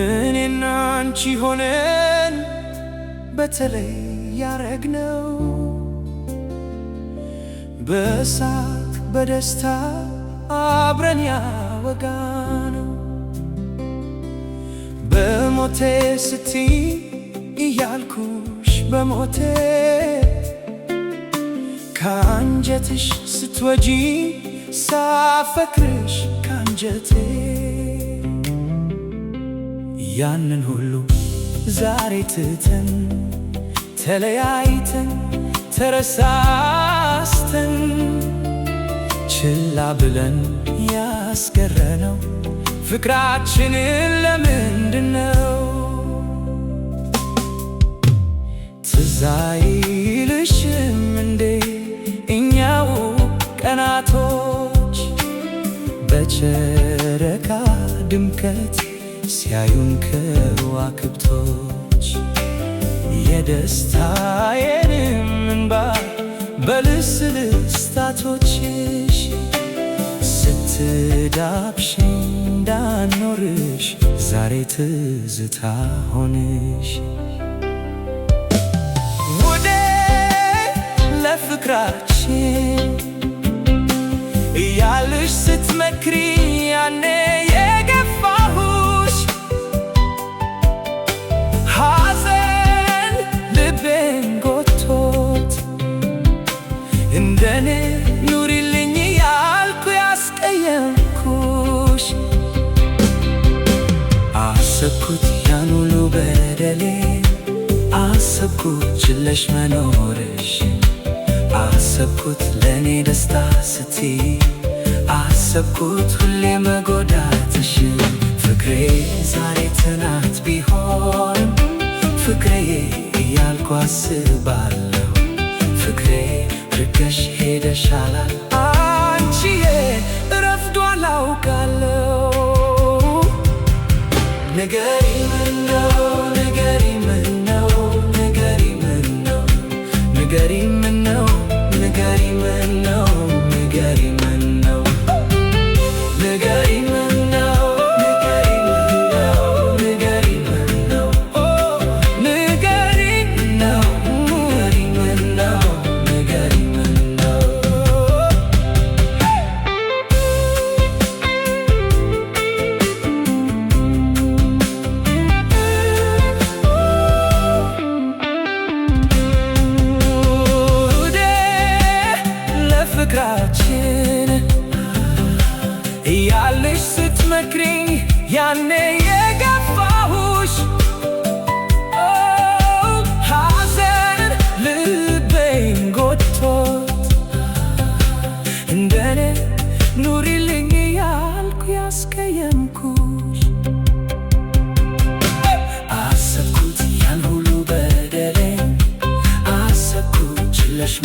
እኔና አንቺ ሆነን በተለይ ያረግነው በሳቅ በደስታ አብረን ያወጋነው በሞቴ ስትይ እያልኩሽ በሞቴ ከአንጀትሽ ስትወጂ ሳፈቅርሽ ከአንጀቴ ያንን ሁሉ ዛሬ ትተን ተለያይተን ተረሳስተን ችላ ብለን ያስቀረነው ፍቅራችንን ለምንድነው? ትዝ አይልሽም እንዴ እኛው ቀናቶች በጨረቃ ድምቀት ሲያዩን ከዋክብቶች የደስታዬንም እንባ በልስልስ ጣቶችሽ ስትዳብሽኝ እንዳኖርሽ ዛሬ ትዝታ ሆንሽ ውዴ ለፍቅራችን እያልሽ ስትመክሪ ያኔ የገፋሁሽ ሐዘን ልቤን ጎቶት እንደኔ ኑሪልኝ ያልኩ ያስቀየምኩሽ አሰብኩት ያን ሁሉ በደሌ አሰብኩት ችለሽ መኖርሽ አሰብኩት ለኔ ደስታ ስትይ አሰብኩት ሁሌ መጎዳትሽ ፍቅሬ ዛሬ ትናንት ቢሆንም ፍቅሬ እያልኩ አስባለሁ ፍቅሬ ርቀሽ ሄደሻላል አንቺዬ ረፍዷል አውቃለሁ ንገሪ ምነው ንገሪ ምነው ንገሪ ምነው ንገሪ ምነው ንገሪ ምነው ንገሪ ምነው ንገሪ ምነው ንገሪ ምነው ንገሪ ምነው ንገሪ ምነው ንገሪ ምነው ፍቅራችን እያልሽ ስትመክሪኝ ያኔ የገፋሁሽ ሐዘን ልቤን ጎድቶት እንደኔ ኑሪልኝ ያልኩ ያስቀየምኩሽ አሰብኩት ያን ሁሉ በደሌን አሰብኩት ችለሽ